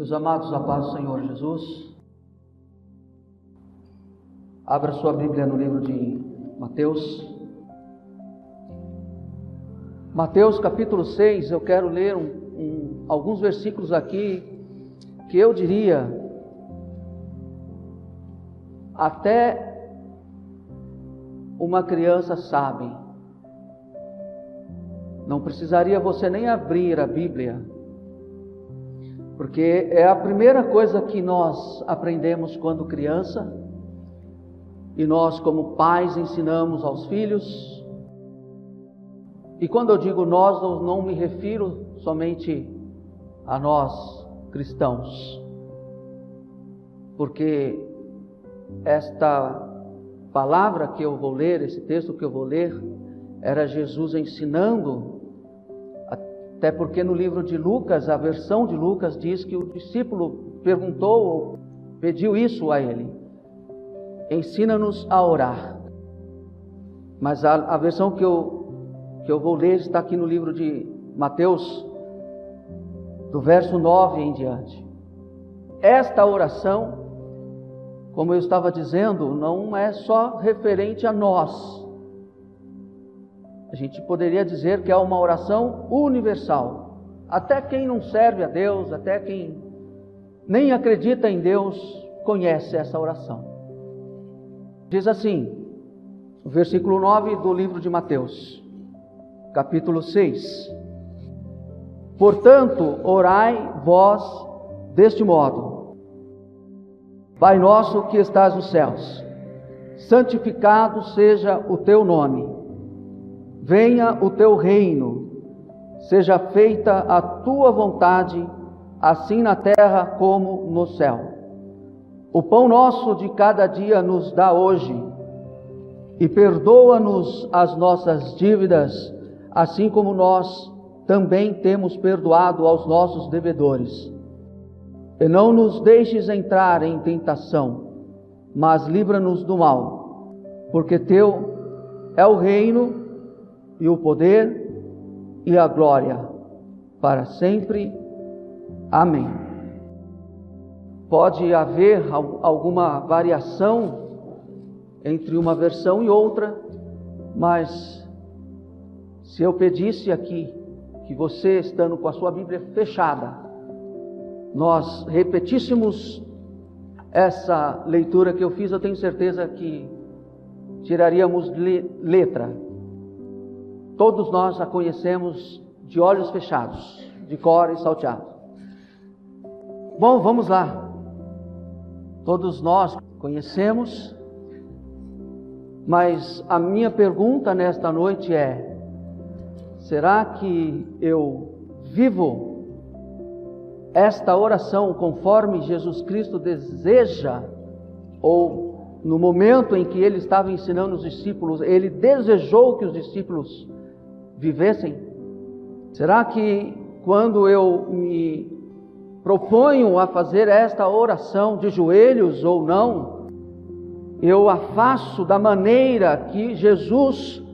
Meus amados, a paz do Senhor Jesus. Abra sua Bíblia no livro de Mateus. Mateus capítulo 6, eu quero ler alguns versículos aqui que eu diria até uma criança sabe. Não precisaria você nem abrir a Bíblia, porque é a primeira coisa que nós aprendemos quando criança, e nós como pais ensinamos aos filhos. E quando eu digo nós, não me refiro somente a nós cristãos, porque esta palavra que eu vou ler, esse texto que eu vou ler, era Jesus ensinando. Até porque no livro de Lucas, a versão de Lucas diz que o discípulo perguntou ou pediu isso a ele: ensina-nos a orar. Mas a versão que eu vou ler está aqui no livro de Mateus, do verso 9 em diante. Esta oração, como eu estava dizendo, não é só referente a nós. A gente poderia dizer que é uma oração universal. Até quem não serve a Deus, até quem nem acredita em Deus, conhece essa oração. Diz assim, o versículo 9 do livro de Mateus, capítulo 6. Portanto, orai vós deste modo: Pai nosso que estás nos céus, santificado seja o teu nome. Venha o teu reino, seja feita a tua vontade, assim na terra como no céu. O pão nosso de cada dia nos dá hoje, e perdoa-nos as nossas dívidas, assim como nós também temos perdoado aos nossos devedores. E não nos deixes entrar em tentação, mas livra-nos do mal, porque teu é o reino, e o poder e a glória para sempre. Amém. Pode haver alguma variação entre uma versão e outra, mas se eu pedisse aqui que você, estando com a sua Bíblia fechada, nós repetíssemos essa leitura que eu fiz, eu tenho certeza que tiraríamos letra. Todos nós a conhecemos de olhos fechados, de cor e salteado. Bom, vamos lá. Todos nós conhecemos, mas a minha pergunta nesta noite é: será que eu vivo esta oração conforme Jesus Cristo deseja? Ou no momento em que Ele estava ensinando os discípulos, Ele desejou que os discípulos vivessem? Será que quando eu me proponho a fazer esta oração de joelhos ou não, eu a faço da maneira que Jesus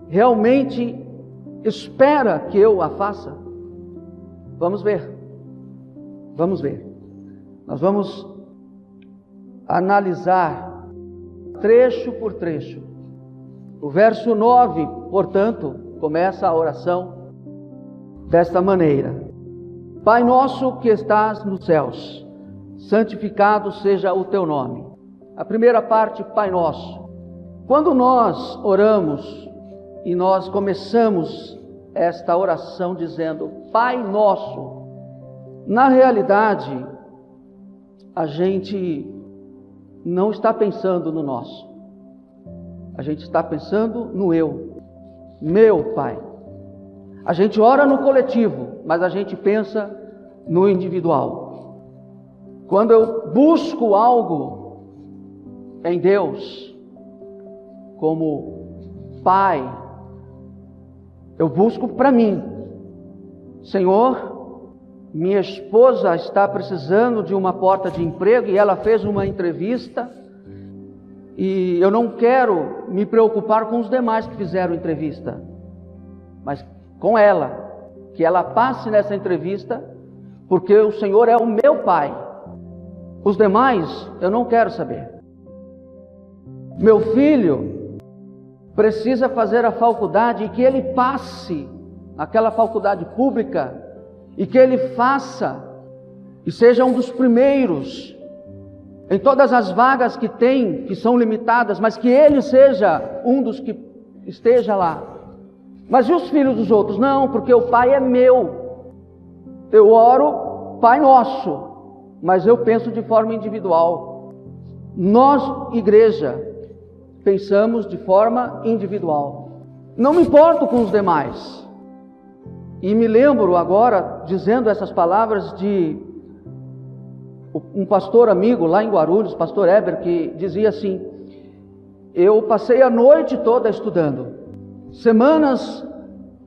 realmente espera que eu a faça? Vamos ver. Vamos ver. Nós vamos analisar trecho por trecho. O verso 9, portanto, começa a oração desta maneira: Pai nosso que estás nos céus, santificado seja o teu nome. A primeira parte, Pai nosso. Quando nós oramos e nós começamos esta oração dizendo Pai nosso, na realidade a gente não está pensando no nosso. A gente está pensando no eu. Meu Pai. A gente ora no coletivo, mas a gente pensa no individual. Quando eu busco algo em Deus, como Pai, eu busco para mim. Senhor, minha esposa está precisando de uma porta de emprego e ela fez uma entrevista, e eu não quero me preocupar com os demais que fizeram entrevista, mas com ela, que ela passe nessa entrevista porque o Senhor é o meu Pai. Os demais eu não quero saber. Meu filho precisa fazer a faculdade e que ele passe naquela faculdade pública e que ele faça e seja um dos primeiros em todas as vagas que tem, que são limitadas, mas que ele seja um dos que esteja lá. Mas e os filhos dos outros? Não, porque o Pai é meu. Eu oro Pai Nosso, mas eu penso de forma individual. Nós, igreja, pensamos de forma individual. Não me importo com os demais. E me lembro agora, dizendo essas palavras, de um pastor amigo lá em Guarulhos, pastor Heber, que dizia assim: eu passei a noite toda estudando, semanas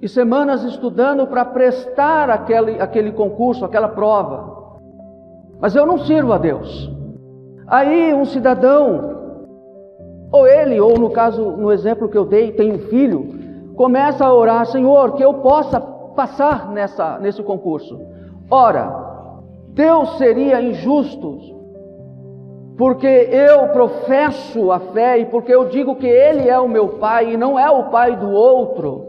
e semanas estudando para prestar aquele concurso, aquela prova, mas eu não sirvo a Deus. Aí um cidadão, ou ele, ou no caso, no exemplo que eu dei, tem um filho, começa a orar: Senhor, que eu possa passar nesse concurso. Ora, Deus seria injusto, porque eu professo a fé e porque eu digo que Ele é o meu Pai e não é o pai do outro.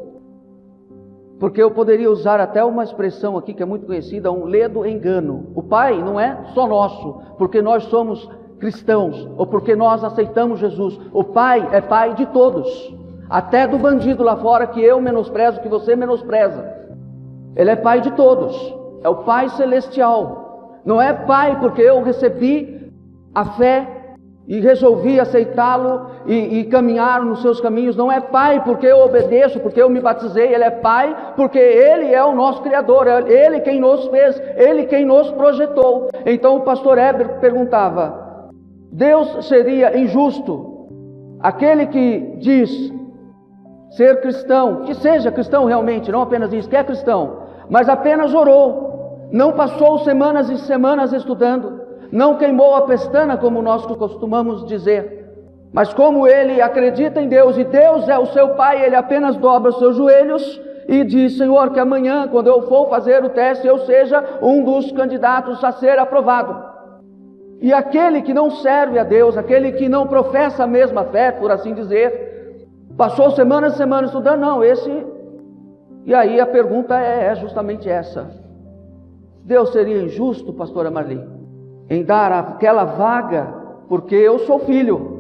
Porque eu poderia usar até uma expressão aqui que é muito conhecida, um ledo engano. O Pai não é só nosso, porque nós somos cristãos ou porque nós aceitamos Jesus. O Pai é Pai de todos, até do bandido lá fora que eu menosprezo, que você menospreza. Ele é Pai de todos, é o Pai celestial. Não é Pai porque eu recebi a fé e resolvi aceitá-lo e caminhar nos seus caminhos. Não é Pai porque eu obedeço, porque eu me batizei. Ele é Pai porque Ele é o nosso Criador, é Ele quem nos fez, Ele quem nos projetou. Então o pastor Heber perguntava: Deus seria injusto? Aquele que diz ser cristão, que seja cristão realmente, não apenas diz que é cristão, mas apenas orou, não passou semanas e semanas estudando, não queimou a pestana, como nós costumamos dizer, mas como ele acredita em Deus e Deus é o seu Pai, ele apenas dobra os seus joelhos e diz: Senhor, que amanhã, quando eu for fazer o teste, eu seja um dos candidatos a ser aprovado. E aquele que não serve a Deus, aquele que não professa a mesma fé, por assim dizer, passou semanas e semanas estudando, não, esse... E aí a pergunta é justamente essa: Deus seria injusto, pastora Marli, em dar aquela vaga, porque eu sou filho,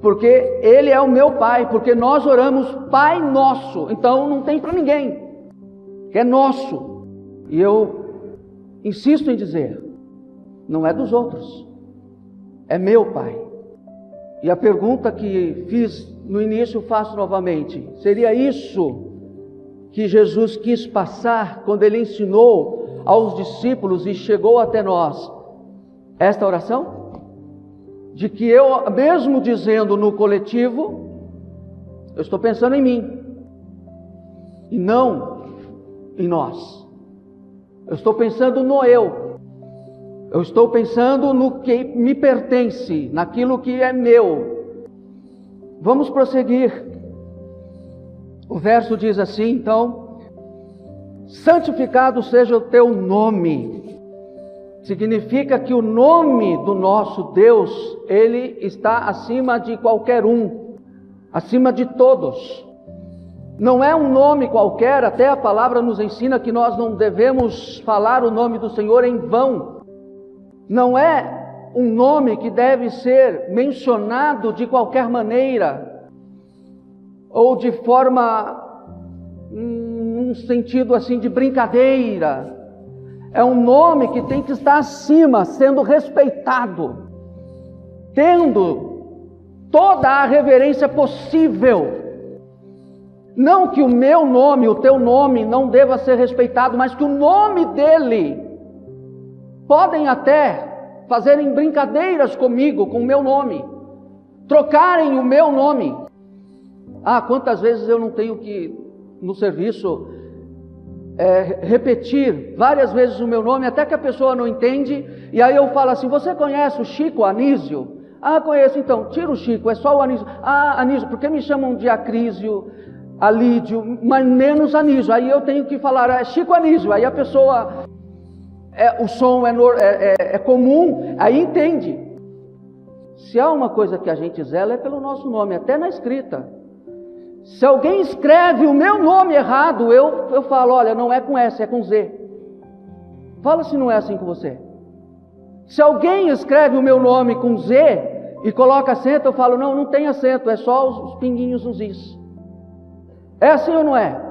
porque Ele é o meu Pai, porque nós oramos Pai Nosso, então não tem para ninguém, que é nosso. E eu insisto em dizer, não é dos outros, é meu Pai. E a pergunta que fiz no início faço novamente: seria isso que Jesus quis passar quando Ele ensinou aos discípulos e chegou até nós esta oração? De que eu, mesmo dizendo no coletivo, eu estou pensando em mim e não em nós. Eu estou pensando no eu estou pensando no que me pertence, naquilo que é meu. Vamos prosseguir. O verso diz assim, então: santificado seja o teu nome. Significa que o nome do nosso Deus, Ele está acima de qualquer um, acima de todos. Não é um nome qualquer, até a palavra nos ensina que nós não devemos falar o nome do Senhor em vão. Não é um nome que deve ser mencionado de qualquer maneira, ou de forma, num sentido assim de brincadeira. É um nome que tem que estar acima, sendo respeitado, tendo toda a reverência possível. Não que o meu nome, o teu nome não deva ser respeitado, mas que o nome dele, podem até fazerem brincadeiras comigo, com o meu nome, trocarem o meu nome. Ah, quantas vezes eu não tenho que, no serviço, repetir várias vezes o meu nome, até que a pessoa não entende, e aí eu falo assim: você conhece o Chico Anísio? Ah, conheço. Então, tira o Chico, é só o Anísio. Ah, Anísio, porque me chamam de Acrísio, Alídio, mas menos Anísio? Aí eu tenho que falar: é Chico Anísio. Aí a pessoa o som é comum, aí entende. Se há uma coisa que a gente zela é pelo nosso nome, até na escrita. Se alguém escreve o meu nome errado, eu falo, olha, não é com S, é com Z. Fala se não é assim com você. Se alguém escreve o meu nome com Z e coloca acento, eu falo, não tem acento, é só os pinguinhos nos is. É assim ou não é?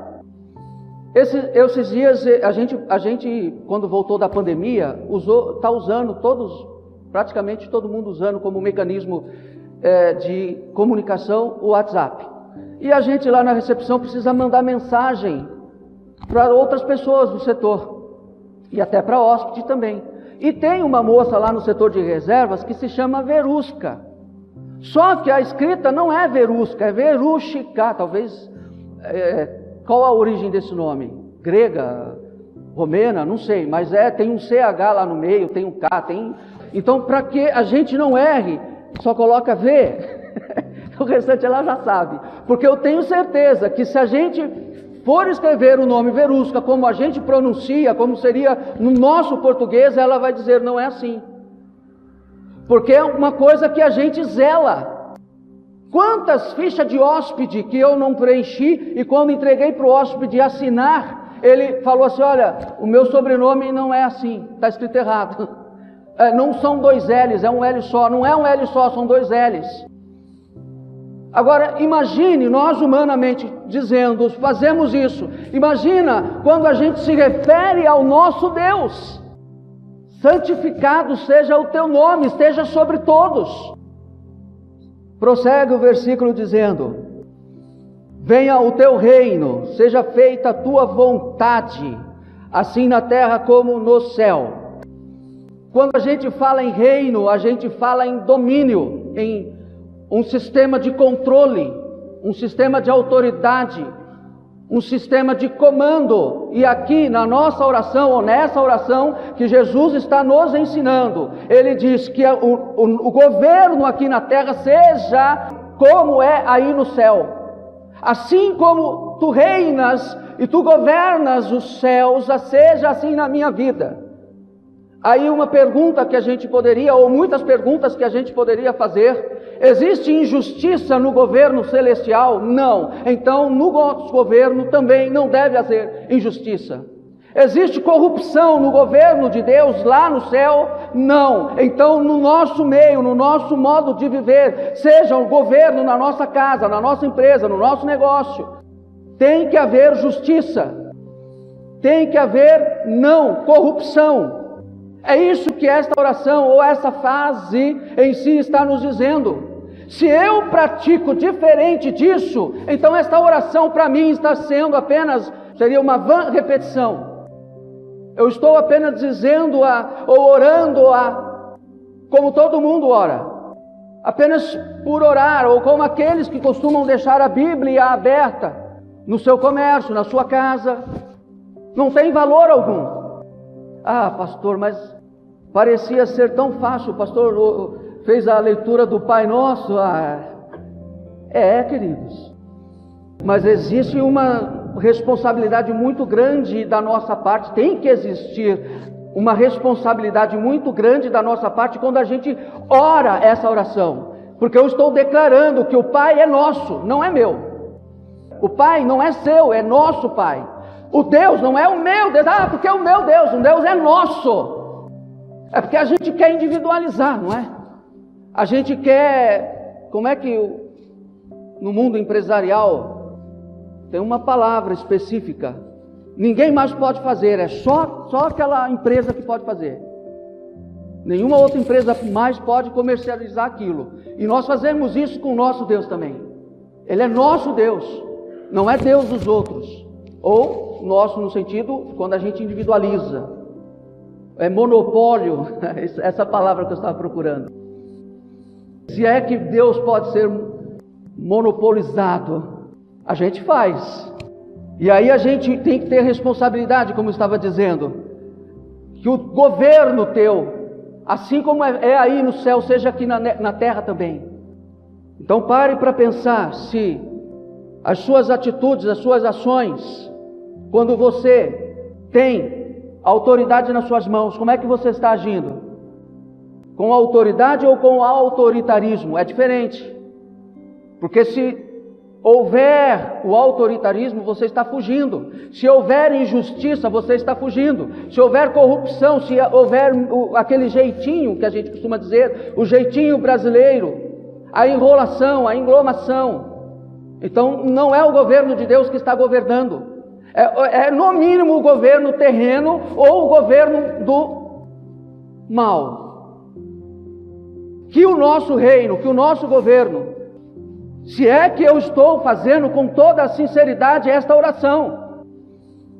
Esses dias, a gente, quando voltou da pandemia, está usando praticamente todo mundo usando como mecanismo de comunicação o WhatsApp. E a gente lá na recepção precisa mandar mensagem para outras pessoas do setor, e até para hóspede também. E tem uma moça lá no setor de reservas que se chama Verusca. Só que a escrita não é Verusca, é Verushka, talvez... qual a origem desse nome? Grega, romena, não sei, mas tem um CH lá no meio, tem um K, então para que a gente não erre, só coloca V, o restante ela já sabe, porque eu tenho certeza que se a gente for escrever o nome Verusca como a gente pronuncia, como seria no nosso português, ela vai dizer, não é assim, porque é uma coisa que a gente zela. Quantas fichas de hóspede que eu não preenchi, e quando entreguei para o hóspede assinar, ele falou assim, olha, o meu sobrenome não é assim, está escrito errado. Não são 2 L's, é um L só, não é um L só, são 2 L's. Agora, imagine, nós humanamente dizendo, fazemos isso, imagina quando a gente se refere ao nosso Deus. Santificado seja o teu nome, esteja sobre todos. Prossegue o versículo dizendo, venha o teu reino, seja feita a tua vontade, assim na terra como no céu. Quando a gente fala em reino, a gente fala em domínio, em um sistema de controle, um sistema de autoridade, um sistema de comando. E aqui na nossa oração, ou nessa oração que Jesus está nos ensinando, ele diz que o governo aqui na terra seja como é aí no céu. Assim como tu reinas e tu governas os céus, seja assim na minha vida. Aí uma pergunta que a gente poderia, ou muitas perguntas que a gente poderia fazer: existe injustiça no governo celestial? Não. Então no nosso governo também não deve haver injustiça. Existe corrupção no governo de Deus lá no céu? Não. Então no nosso meio, no nosso modo de viver, seja o governo na nossa casa, na nossa empresa, no nosso negócio, tem que haver justiça. Tem que haver não corrupção. É isso que esta oração ou essa frase em si está nos dizendo. Se eu pratico diferente disso, então esta oração para mim está sendo apenas, seria uma vã repetição. Eu estou apenas dizendo ou orando como todo mundo ora, apenas por orar, ou como aqueles que costumam deixar a Bíblia aberta no seu comércio, na sua casa. Não tem valor algum. Ah, pastor, mas parecia ser tão fácil. O pastor fez a leitura do Pai Nosso. Queridos, mas existe uma responsabilidade muito grande da nossa parte. Tem que existir uma responsabilidade muito grande da nossa parte quando a gente ora essa oração, porque eu estou declarando que o Pai é nosso, não é meu. O Pai não é seu, é nosso Pai. O Deus não é o meu Deus, porque é o meu Deus, o Deus é nosso. É porque a gente quer individualizar, não é? A gente quer, como é que no mundo empresarial tem uma palavra específica, ninguém mais pode fazer, é só aquela empresa que pode fazer. Nenhuma outra empresa mais pode comercializar aquilo. E nós fazemos isso com o nosso Deus também. Ele é nosso Deus, não é Deus dos outros. Ou nosso no sentido, quando a gente individualiza. É monopólio, essa palavra que eu estava procurando. Se é que Deus pode ser monopolizado, a gente faz. E aí a gente tem que ter responsabilidade, como eu estava dizendo, que o governo teu, assim como é aí no céu, seja aqui na terra também. Então pare para pensar se as suas atitudes, as suas ações, quando você tem a autoridade nas suas mãos, como é que você está agindo? Com autoridade ou com autoritarismo? É diferente. Porque se houver o autoritarismo, você está fugindo. Se houver injustiça, você está fugindo. Se houver corrupção, se houver aquele jeitinho que a gente costuma dizer, o jeitinho brasileiro, a enrolação, a englomação, então não é o governo de Deus que está governando. É no mínimo o governo terreno ou o governo do mal. Que o nosso reino, que o nosso governo, se é que eu estou fazendo com toda a sinceridade esta oração,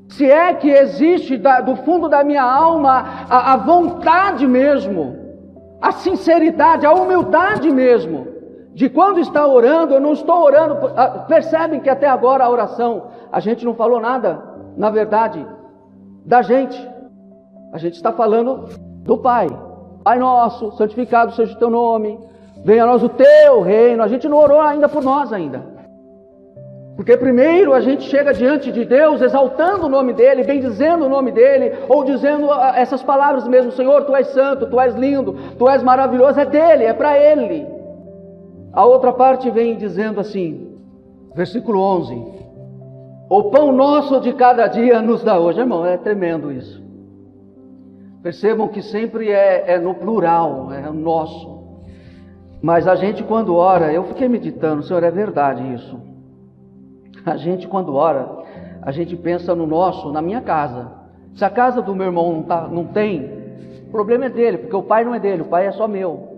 se é que existe do fundo da minha alma a vontade mesmo, a sinceridade, a humildade mesmo, de quando está orando, eu não estou orando. Percebem que até agora a oração, a gente não falou nada, na verdade, da gente. A gente está falando do Pai. Pai nosso, santificado seja o teu nome, venha a nós o teu reino. A gente não orou ainda por nós ainda. Porque primeiro a gente chega diante de Deus exaltando o nome dEle, bendizendo o nome dEle, ou dizendo essas palavras mesmo: Senhor, Tu és santo, Tu és lindo, Tu és maravilhoso. É dEle, é para Ele. A outra parte vem dizendo assim, versículo 11: o pão nosso de cada dia nos dá hoje. Irmão, é tremendo isso. Percebam que sempre é no plural, é nosso. Mas a gente quando ora, eu fiquei meditando, Senhor, é verdade isso. A gente quando ora, a gente pensa no nosso, na minha casa. Se a casa do meu irmão não tem, o problema é dele, porque o pai não é dele, o pai é só meu.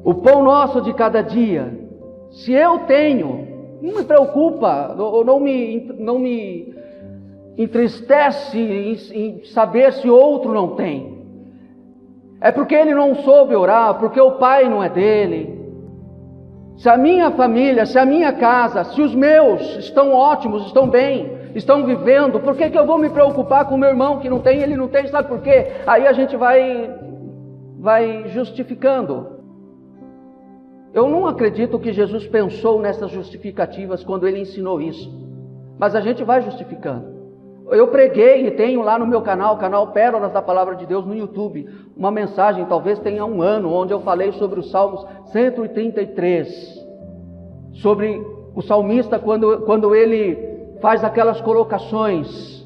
O pão nosso de cada dia, se eu tenho, não me preocupa, não me entristece em saber se outro não tem. É porque ele não soube orar, porque o pai não é dele. Se a minha família, se a minha casa, se os meus estão ótimos, estão bem, estão vivendo, por que eu vou me preocupar com o meu irmão que não tem, ele não tem, sabe por quê? Aí a gente vai justificando. Eu não acredito que Jesus pensou nessas justificativas quando Ele ensinou isso. Mas a gente vai justificando. Eu preguei e tenho lá no meu canal Pérolas da Palavra de Deus no YouTube, uma mensagem, talvez tenha um ano, onde eu falei sobre os Salmos 133. Sobre o salmista quando ele faz aquelas colocações.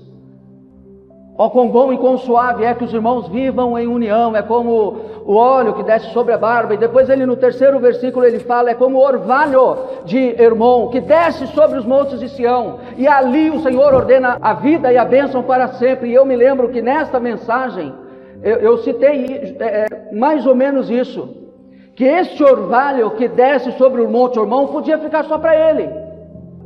Ó, quão bom e quão suave é que os irmãos vivam em união, é como o óleo que desce sobre a barba. E depois ele no terceiro versículo ele fala, é como o orvalho de Hermon, que desce sobre os montes de Sião. E ali o Senhor ordena a vida e a bênção para sempre. E eu me lembro que nesta mensagem, eu citei mais ou menos isso, que este orvalho que desce sobre o monte Hermon podia ficar só para ele.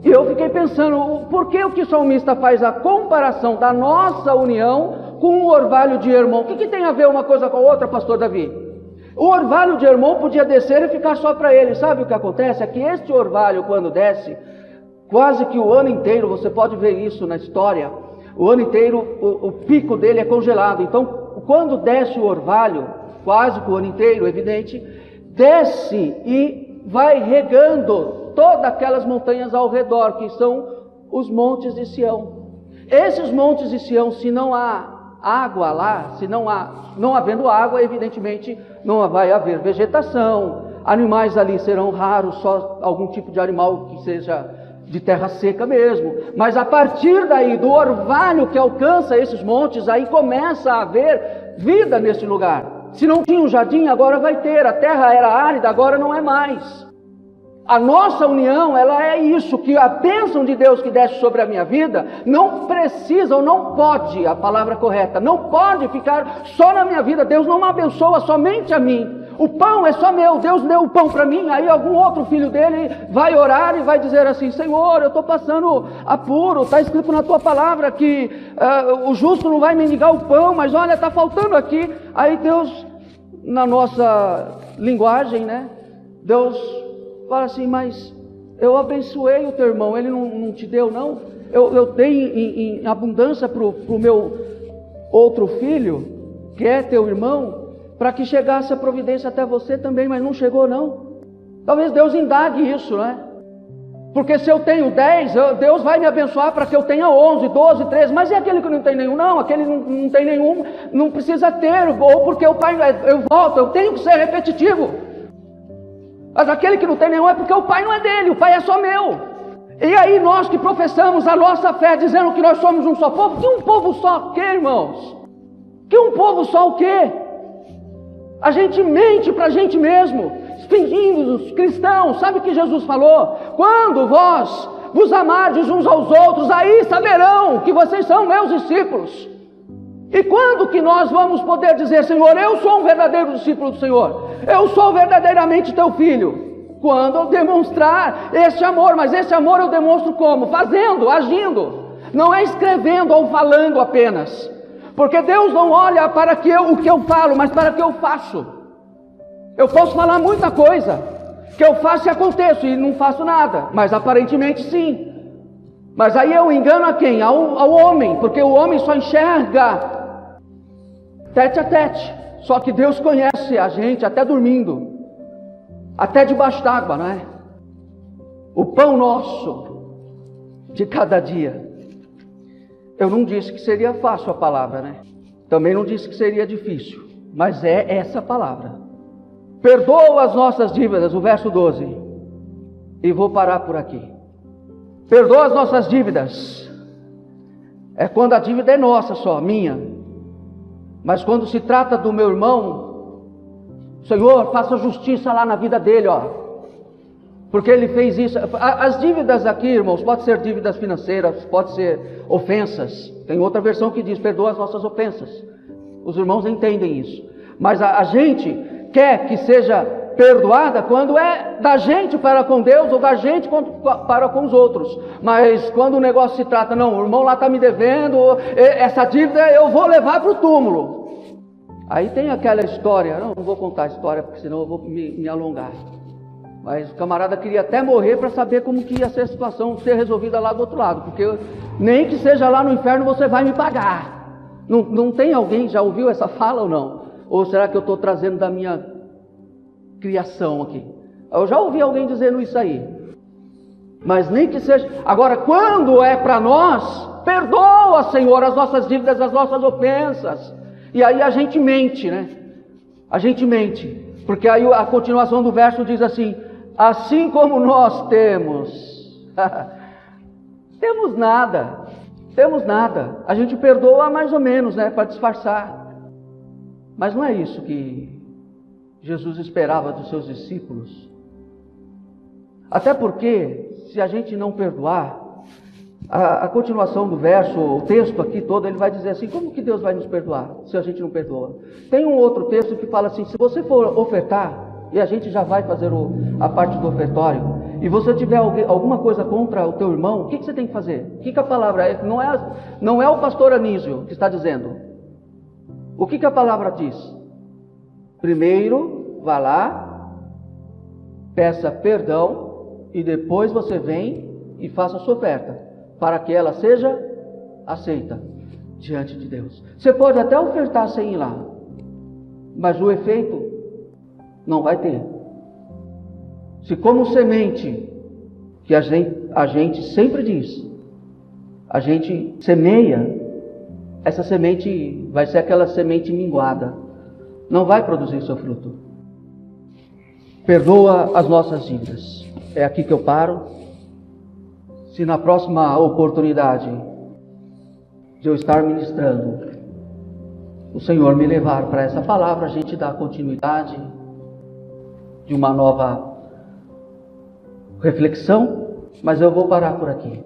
E eu fiquei pensando, por que o salmista faz a comparação da nossa união com o orvalho de Hermon? O que tem a ver uma coisa com a outra, pastor Davi? O orvalho de Hermon podia descer e ficar só para ele. Sabe o que acontece? É que este orvalho, quando desce, quase que o ano inteiro, você pode ver isso na história, o ano inteiro o pico dele é congelado. Então, quando desce o orvalho, quase que o ano inteiro, evidente, desce e vai regando todas aquelas montanhas ao redor, que são os montes de Sião. Esses montes de Sião, se não há água lá, não havendo água, evidentemente não vai haver vegetação, animais ali serão raros, só algum tipo de animal que seja de terra seca mesmo. Mas a partir daí, do orvalho que alcança esses montes, aí começa a haver vida nesse lugar. Se não tinha um jardim, agora vai ter. A terra era árida, agora não é mais. A nossa união, ela é isso, que a bênção de Deus que desce sobre a minha vida, não precisa ou não pode, a palavra correta, não pode ficar só na minha vida. Deus não abençoa somente a mim. O pão é só meu, Deus deu o pão para mim, aí algum outro filho dele vai orar e vai dizer assim, Senhor, eu estou passando apuro, está escrito na tua palavra que o justo não vai mendigar o pão, mas olha, está faltando aqui. Aí Deus, na nossa linguagem, né, Deus fala assim, mas eu abençoei o teu irmão, ele não te deu não? Eu dei em abundância para o meu outro filho, que é teu irmão, para que chegasse a providência até você também, mas não chegou não. Talvez Deus indague isso, né? Porque se eu tenho 10, Deus vai me abençoar para que eu tenha 11, 12, 13. Mas e aquele que não tem nenhum? Não, aquele não tem nenhum, não precisa ter. Ou porque o pai, eu volto, eu tenho que ser repetitivo. Mas aquele que não tem nenhum é porque o pai não é dele, o pai é só meu. E aí nós que professamos a nossa fé, dizendo que nós somos um só povo, que um povo só o quê, irmãos? Que um povo só o quê? A gente mente para a gente mesmo, fingindo os cristãos. Sabe o que Jesus falou? Quando vós vos amardes uns aos outros, aí saberão que vocês são meus discípulos. E quando que nós vamos poder dizer, Senhor, eu sou um verdadeiro discípulo do Senhor, eu sou verdadeiramente teu filho? Quando eu demonstrar esse amor. Mas esse amor eu demonstro como? Fazendo, agindo. Não é escrevendo ou falando apenas. Porque Deus não olha para o que eu falo, mas para o que eu faço. Eu posso falar muita coisa que eu faço e aconteço e não faço nada, mas aparentemente sim. Mas aí eu engano a quem? Ao homem, porque o homem só enxerga tete a tete. Só que Deus conhece a gente até dormindo, até debaixo d'água, não é? O pão nosso de cada dia. Eu não disse que seria fácil a palavra, né? Também não disse que seria difícil, mas é essa palavra. Perdoa as nossas dívidas, o verso 12. E vou parar por aqui. Perdoa as nossas dívidas. É quando a dívida é nossa só, minha. Mas quando se trata do meu irmão, Senhor, faça justiça lá na vida dele, ó. Porque ele fez isso. As dívidas aqui, irmãos, pode ser dívidas financeiras, pode ser ofensas. Tem outra versão que diz, perdoa as nossas ofensas. Os irmãos entendem isso. Mas a gente quer que seja perdoada quando é da gente para com Deus ou da gente para com os outros. Mas quando o negócio se trata, não, o irmão lá está me devendo, essa dívida eu vou levar para o túmulo. Aí tem aquela história, não vou contar a história porque senão eu vou me alongar. Mas o camarada queria até morrer para saber como que ia ser a situação, ser resolvida lá do outro lado. Porque nem que seja lá no inferno você vai me pagar. Não tem alguém, já ouviu essa fala ou não? Ou será que eu estou trazendo da minha criação aqui? Eu já ouvi alguém dizendo isso aí. Mas nem que seja. Agora, quando é para nós, perdoa, Senhor, as nossas dívidas, as nossas ofensas. E aí a gente mente, né? A gente mente. Porque aí a continuação do verso diz assim, assim como nós temos, temos nada, a gente perdoa mais ou menos, né, para disfarçar, mas não é isso que Jesus esperava dos seus discípulos, até porque, se a gente não perdoar, a continuação do verso, o texto aqui todo, ele vai dizer assim, como que Deus vai nos perdoar, se a gente não perdoa? Tem um outro texto que fala assim, se você for ofertar, e a gente já vai fazer a parte do ofertório, e você tiver alguma coisa contra o teu irmão, o que você tem que fazer? O que a palavra é? Não é o pastor Anísio que está dizendo. O que a palavra diz? Primeiro, vá lá, peça perdão, e depois você vem e faça a sua oferta, para que ela seja aceita diante de Deus. Você pode até ofertar sem ir lá, mas o efeito não vai ter. Se como semente, que a gente sempre diz, a gente semeia, essa semente vai ser aquela semente minguada, não vai produzir seu fruto. Perdoa as nossas dívidas. É aqui que eu paro. Se na próxima oportunidade de eu estar ministrando, o Senhor me levar para essa palavra, a gente dá continuidade de uma nova reflexão, mas eu vou parar por aqui.